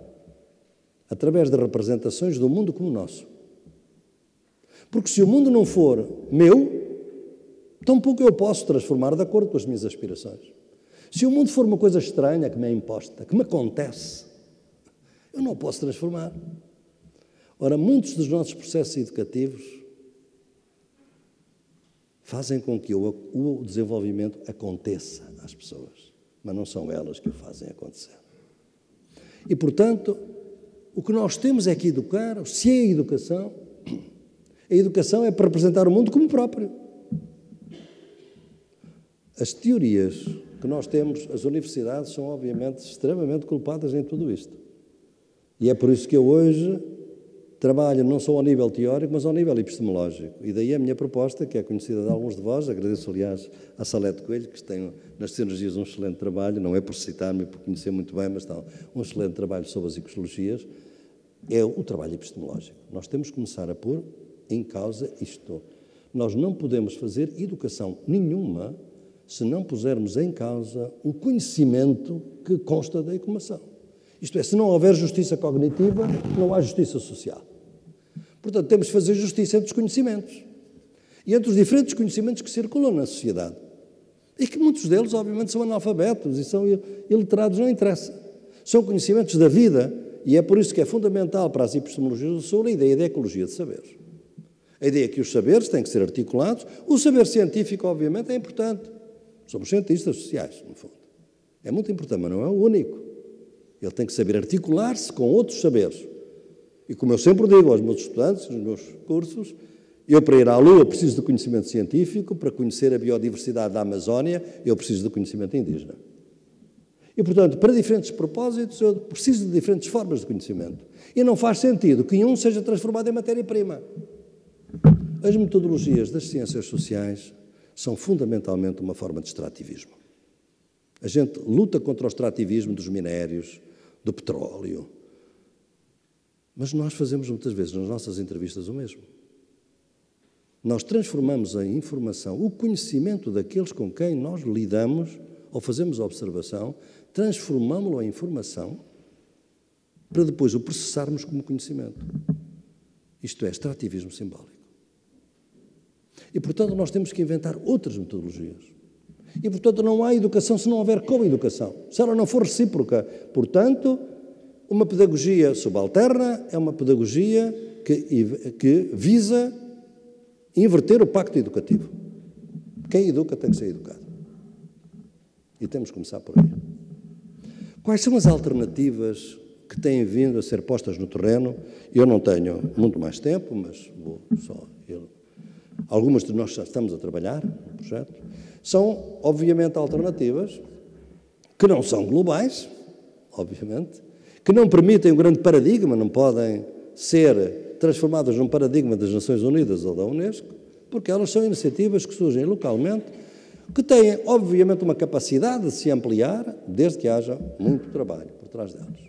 através de representações do mundo como nosso. Porque se o mundo não for meu, Tampouco eu posso transformar de acordo com as minhas aspirações. Se o mundo for uma coisa estranha que me é imposta, que me acontece, eu não posso transformar. Ora, muitos dos nossos processos educativos fazem com que o desenvolvimento aconteça às pessoas, mas não são elas que o fazem acontecer. E, portanto, o que nós temos é que educar, se é a educação é para representar o mundo como próprio. As teorias que nós temos, as universidades são obviamente extremamente culpadas em tudo isto. E é por isso que eu hoje trabalho não só ao nível teórico, mas ao nível epistemológico. E daí a minha proposta, que é conhecida de alguns de vós, agradeço aliás à Salete Coelho, que tem nas sinergias um excelente trabalho, não é por citar-me, por conhecer muito bem, mas está um excelente trabalho sobre as ecologias, é o trabalho epistemológico. Nós temos que começar a pôr em causa isto. Nós não podemos fazer educação nenhuma se não pusermos em causa o conhecimento que consta da informação. Isto é, se não houver justiça cognitiva, não há justiça social. Portanto, temos de fazer justiça entre os conhecimentos e entre os diferentes conhecimentos que circulam na sociedade. E que muitos deles, obviamente, são analfabetos e são iliterados, não interessa. São conhecimentos da vida e é por isso que é fundamental para as epistemologias do Sul a ideia da ecologia de saberes. A ideia é que os saberes têm que ser articulados. O saber científico, obviamente, é importante. Somos cientistas sociais, no fundo. É muito importante, mas não é o único. Ele tem que saber articular-se com outros saberes. E como eu sempre digo aos meus estudantes, nos meus cursos, eu para ir à Lua preciso de conhecimento científico, para conhecer a biodiversidade da Amazónia, eu preciso de conhecimento indígena. E, portanto, para diferentes propósitos, eu preciso de diferentes formas de conhecimento. E não faz sentido que um seja transformado em matéria-prima. As metodologias das ciências sociais são fundamentalmente uma forma de extrativismo. A gente luta contra o extrativismo dos minérios, do petróleo. Mas nós fazemos muitas vezes nas nossas entrevistas o mesmo. Nós transformamos a informação, o conhecimento daqueles com quem nós lidamos ou fazemos a observação, transformamos-lo em informação para depois o processarmos como conhecimento. Isto é extrativismo simbólico. E, portanto, nós temos que inventar outras metodologias. E, portanto, não há educação se não houver coeducação, se ela não for recíproca. Portanto, uma pedagogia subalterna é uma pedagogia que visa inverter o pacto educativo. Quem educa tem que ser educado. E temos que começar por aí. Quais são as alternativas que têm vindo a ser postas no terreno? Eu não tenho muito mais tempo, mas vou só... Algumas de nós já estamos a trabalhar no projeto. São, obviamente, alternativas que não são globais, obviamente, que não permitem um grande paradigma, não podem ser transformadas num paradigma das Nações Unidas ou da Unesco, porque elas são iniciativas que surgem localmente, que têm, obviamente, uma capacidade de se ampliar, desde que haja muito trabalho por trás delas.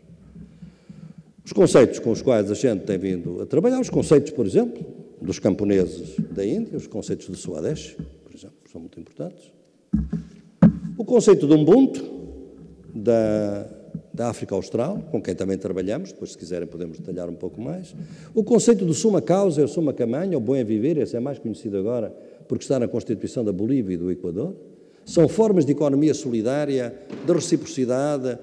Os conceitos com os quais a gente tem vindo a trabalhar, os conceitos, por exemplo, dos camponeses da Índia, os conceitos de Swadesh, por exemplo, são muito importantes. O conceito de Ubuntu, da África Austral, com quem também trabalhamos, depois se quiserem podemos detalhar um pouco mais. O conceito do summa causa, o summa camanha, o bom é viver, esse é mais conhecido agora porque está na Constituição da Bolívia e do Equador. São formas de economia solidária, de reciprocidade,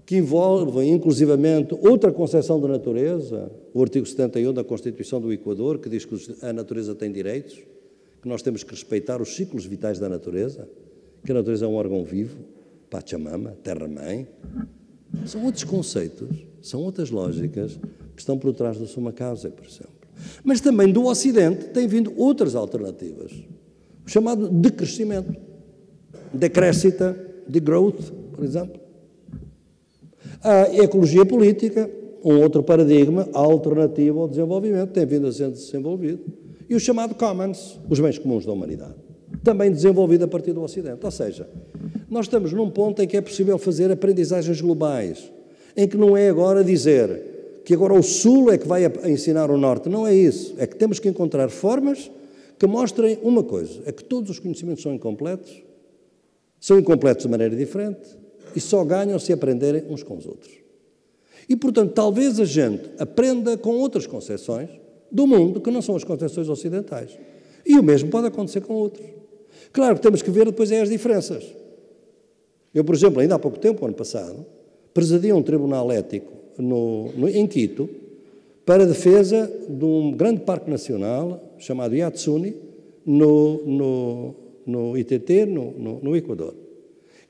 que envolvem, inclusivamente, outra concepção da natureza, o artigo 71 da Constituição do Equador, que diz que a natureza tem direitos, que nós temos que respeitar os ciclos vitais da natureza, que a natureza é um órgão vivo, Pachamama, terra-mãe. São outros conceitos, são outras lógicas que estão por trás da summa causa, por exemplo. Mas também do Ocidente têm vindo outras alternativas, o chamado decrescimento, decrescita, degrowth, por exemplo. A ecologia política, um outro paradigma alternativo ao desenvolvimento, tem vindo a ser desenvolvido. E o chamado commons, os bens comuns da humanidade, também desenvolvido a partir do Ocidente. Ou seja, nós estamos num ponto em que é possível fazer aprendizagens globais, em que não é agora dizer que agora o Sul é que vai ensinar o Norte. Não é isso. É que temos que encontrar formas que mostrem uma coisa, é que todos os conhecimentos são incompletos de maneira diferente, e só ganham se aprenderem uns com os outros. E, portanto, talvez a gente aprenda com outras concepções do mundo que não são as concepções ocidentais. E o mesmo pode acontecer com outros. Claro que temos que ver depois as diferenças. Eu, por exemplo, ainda há pouco tempo, ano passado, presidia um tribunal ético em Quito para a defesa de um grande parque nacional chamado Yatsuni, no ITT, no Equador.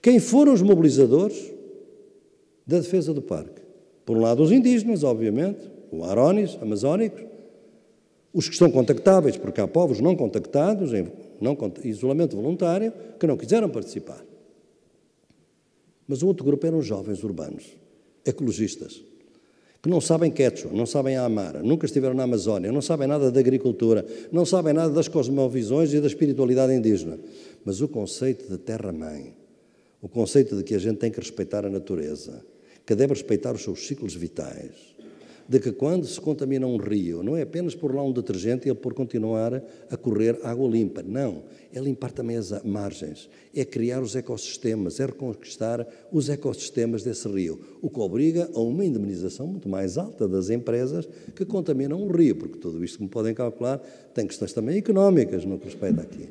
Quem foram os mobilizadores da defesa do parque? Por um lado, os indígenas, obviamente, os Aronis, amazónicos, os que estão contactáveis, porque há povos não contactados, em isolamento voluntário, que não quiseram participar. Mas o outro grupo eram os jovens urbanos, ecologistas, que não sabem quechua, não sabem amara, nunca estiveram na Amazónia, não sabem nada da agricultura, não sabem nada das cosmovisões e da espiritualidade indígena. Mas o conceito de terra-mãe, o conceito de que a gente tem que respeitar a natureza, que deve respeitar os seus ciclos vitais, de que quando se contamina um rio, não é apenas pôr lá um detergente e ele por continuar a correr água limpa, não, é limpar também as margens, é criar os ecossistemas, é reconquistar os ecossistemas desse rio, o que obriga a uma indemnização muito mais alta das empresas que contaminam o rio, porque tudo isto, como podem calcular, tem questões também económicas no que respeita aqui.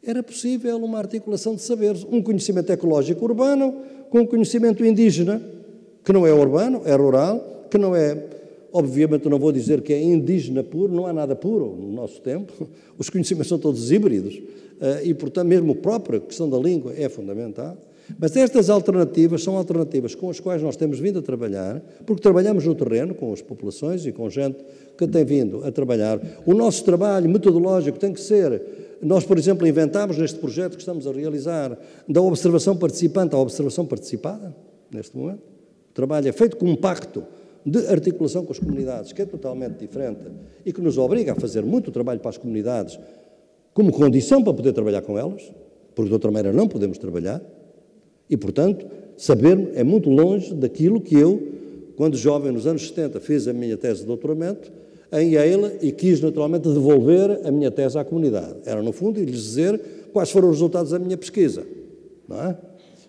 Era possível uma articulação de saberes, um conhecimento ecológico urbano com um conhecimento indígena, que não é urbano, é rural, que não é, obviamente não vou dizer que é indígena puro, não há nada puro no nosso tempo, os conhecimentos são todos híbridos e, portanto, mesmo a própria questão da língua é fundamental. Mas estas alternativas são alternativas com as quais nós temos vindo a trabalhar, porque trabalhamos no terreno com as populações e com gente que tem vindo a trabalhar. O nosso trabalho metodológico tem que ser, nós, por exemplo, inventámos neste projeto que estamos a realizar, da observação participante à observação participada, neste momento. O trabalho é feito com um pacto de articulação com as comunidades, que é totalmente diferente e que nos obriga a fazer muito trabalho para as comunidades como condição para poder trabalhar com elas, porque de outra maneira não podemos trabalhar e, portanto, saber é muito longe daquilo que eu, quando jovem, nos anos 70, fiz a minha tese de doutoramento em Yale e quis naturalmente devolver a minha tese à comunidade. Era, no fundo, lhes dizer quais foram os resultados da minha pesquisa. Não é?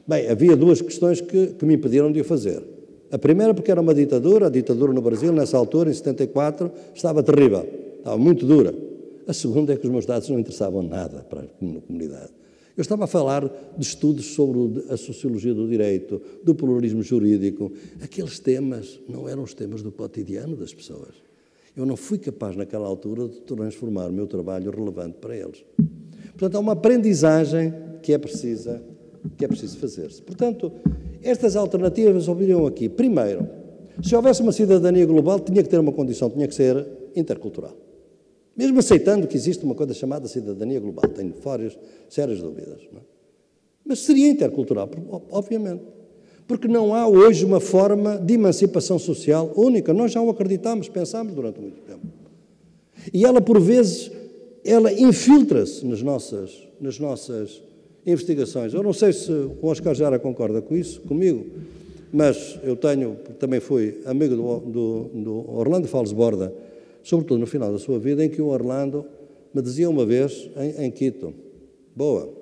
Bem, havia duas questões que me impediram de o fazer. A primeira porque era uma ditadura, a ditadura no Brasil, nessa altura, em 74, estava terrível, estava muito dura. A segunda é que os meus dados não interessavam nada para a comunidade. Eu estava a falar de estudos sobre a sociologia do direito, do pluralismo jurídico. Aqueles temas não eram os temas do cotidiano das pessoas. Eu não fui capaz, naquela altura, de transformar o meu trabalho relevante para eles. Portanto, há uma aprendizagem que é preciso fazer-se. Portanto, estas alternativas obrigam aqui. Primeiro, se houvesse uma cidadania global, tinha que ter uma condição, tinha que ser intercultural. Mesmo aceitando que existe uma coisa chamada cidadania global, tenho várias sérias dúvidas. Não é? Mas seria intercultural, obviamente. Porque não há hoje uma forma de emancipação social única. Nós já o acreditamos, pensámos durante muito tempo. E ela, por vezes, ela infiltra-se nas nossas investigações. Eu não sei se o Oscar Jara concorda com isso, comigo, mas eu também fui amigo do Orlando Falsborda, sobretudo no final da sua vida, em que o Orlando me dizia uma vez, em Quito, boa,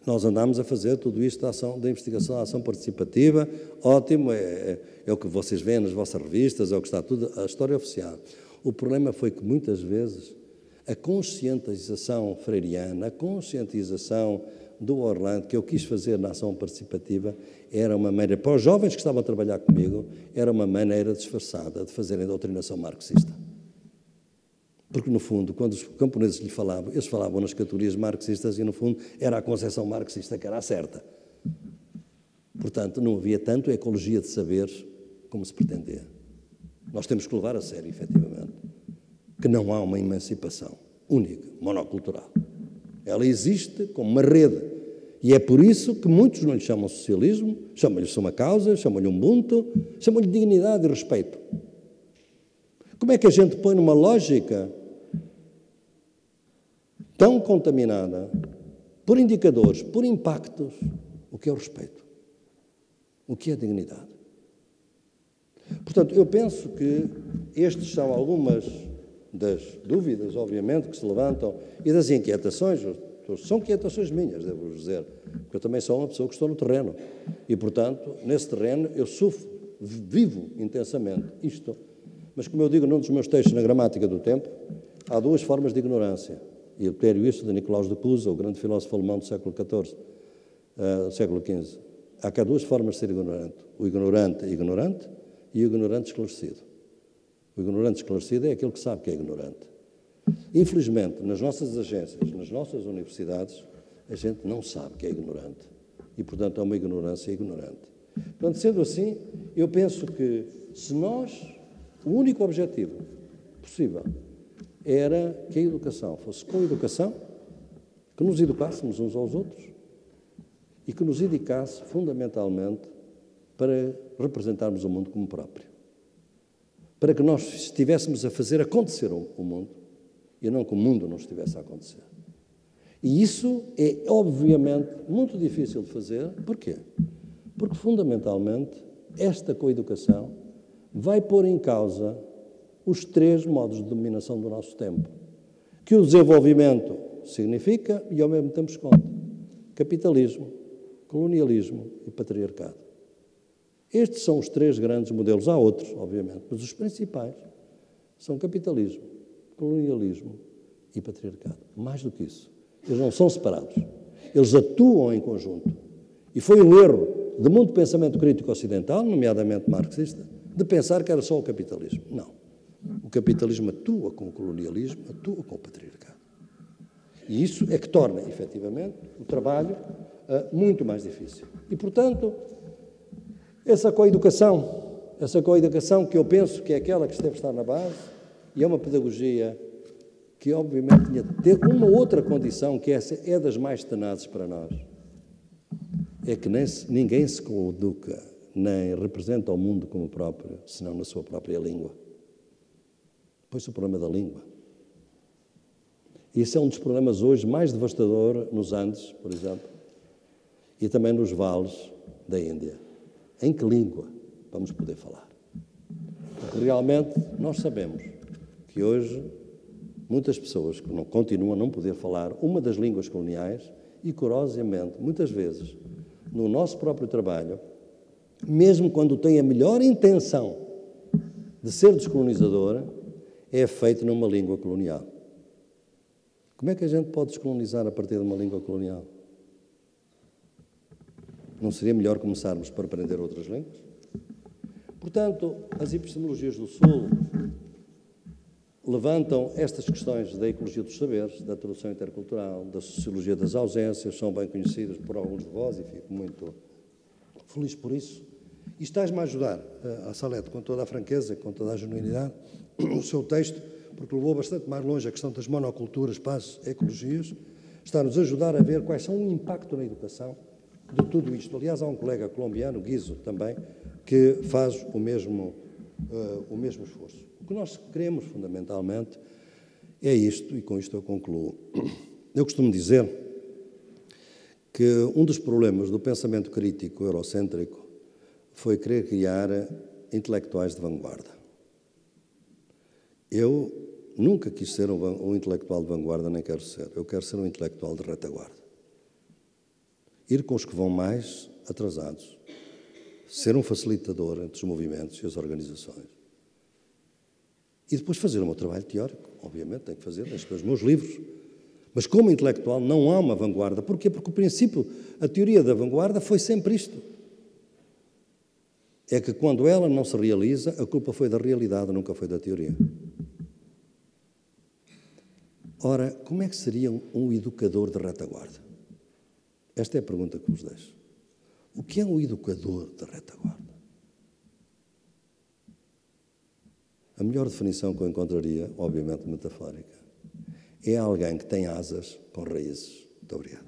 nós andámos a fazer tudo isto da investigação, da ação participativa, ótimo, é o que vocês veem nas vossas revistas, é o que está tudo, a história oficial. O problema foi que muitas vezes a conscientização freiriana, a conscientização do Orlando, que eu quis fazer na ação participativa, era uma maneira, para os jovens que estavam a trabalhar comigo, era uma maneira disfarçada de fazerem doutrinação marxista. Porque, no fundo, quando os camponeses lhe falavam, eles falavam nas categorias marxistas e, no fundo, era a concepção marxista que era a certa. Portanto, não havia tanto ecologia de saberes como se pretendia. Nós temos que levar a sério, efetivamente, que não há uma emancipação única, monocultural. Ela existe como uma rede. E é por isso que muitos não lhe chamam socialismo, chamam-lhe uma causa, chamam-lhe Ubuntu, chamam-lhe dignidade e respeito. Como é que a gente põe numa lógica tão contaminada por indicadores, por impactos, o que é o respeito? O que é a dignidade? Portanto, eu penso que estes são algumas das dúvidas, obviamente, que se levantam e das inquietações. São inquietações minhas, devo-vos dizer, porque eu também sou uma pessoa que estou no terreno e, portanto, nesse terreno eu vivo intensamente isto. Mas, como eu digo num dos meus textos na Gramática do Tempo, há duas formas de ignorância. e Eleutério isso de Nicolaus de Cusa, o grande filósofo alemão do século XIV, século XV. Há cá duas formas de ser ignorante. O ignorante é ignorante e o ignorante esclarecido. O ignorante esclarecido é aquele que sabe que é ignorante. Infelizmente, nas nossas agências, nas nossas universidades, a gente não sabe que é ignorante. E, portanto, é uma ignorância ignorante. Portanto, sendo assim, eu penso que se nós, o único objetivo possível era que a educação fosse com educação, que nos educássemos uns aos outros e que nos educasse fundamentalmente para representarmos o mundo como próprio. Para que nós estivéssemos a fazer acontecer o mundo e não que o mundo não estivesse a acontecer. E isso é, obviamente, muito difícil de fazer. Porquê? Porque, fundamentalmente, esta coeducação vai pôr em causa os três modos de dominação do nosso tempo, que o desenvolvimento significa e, ao mesmo tempo, esconde: capitalismo, colonialismo e patriarcado. Estes são os três grandes modelos. Há outros, obviamente, mas os principais são capitalismo, colonialismo e patriarcado. Mais do que isso, eles não são separados. Eles atuam em conjunto. E foi um erro de muito pensamento crítico ocidental, nomeadamente marxista, de pensar que era só o capitalismo. Não. O capitalismo atua com o colonialismo, atua com o patriarcado. E isso é que torna, efetivamente, o trabalho muito mais difícil. E, portanto, essa coeducação que eu penso que é aquela que deve estar na base, e é uma pedagogia que, obviamente, tinha de ter uma outra condição, que essa é das mais tenazes para nós, é que ninguém se coeduca, nem representa o mundo como próprio, senão na sua própria língua. Pois o problema da língua. Isso é um dos problemas hoje mais devastador nos Andes, por exemplo, e também nos vales da Índia. Em que língua vamos poder falar? Porque realmente nós sabemos que hoje muitas pessoas que continuam a não poder falar uma das línguas coloniais e, curiosamente, muitas vezes, no nosso próprio trabalho, mesmo quando tem a melhor intenção de ser descolonizadora, é feito numa língua colonial. Como é que a gente pode descolonizar a partir de uma língua colonial? Não seria melhor começarmos por aprender outras línguas? Portanto, as epistemologias do Sul levantam estas questões da ecologia dos saberes, da tradução intercultural, da sociologia das ausências, são bem conhecidas por alguns de vós e fico muito feliz por isso. E estás-me a ajudar, a Salete, com toda a franqueza, com toda a genuinidade, o seu texto, porque levou bastante mais longe a questão das monoculturas para as ecologias, está-nos a ajudar a ver quais são o impacto na educação de tudo isto. Aliás, há um colega colombiano, Guizo, também, que faz o mesmo esforço. O que nós queremos, fundamentalmente, é isto, e com isto eu concluo. Eu costumo dizer que um dos problemas do pensamento crítico eurocêntrico foi querer criar intelectuais de vanguarda. Eu nunca quis ser um intelectual de vanguarda, nem quero ser. Eu quero ser um intelectual de retaguarda. Ir com os que vão mais atrasados. Ser um facilitador entre os movimentos e as organizações. E depois fazer o meu trabalho teórico. Obviamente, tenho que fazer, tenho que escrever os meus livros. Mas como intelectual não há uma vanguarda. Porquê? Porque o princípio, a teoria da vanguarda foi sempre isto. É que quando ela não se realiza, a culpa foi da realidade, nunca foi da teoria. Ora, como é que seria um educador de retaguarda? Esta é a pergunta que vos deixo. O que é um educador de retaguarda? A melhor definição que eu encontraria, obviamente metafórica, é alguém que tem asas com raízes. Muito obrigado.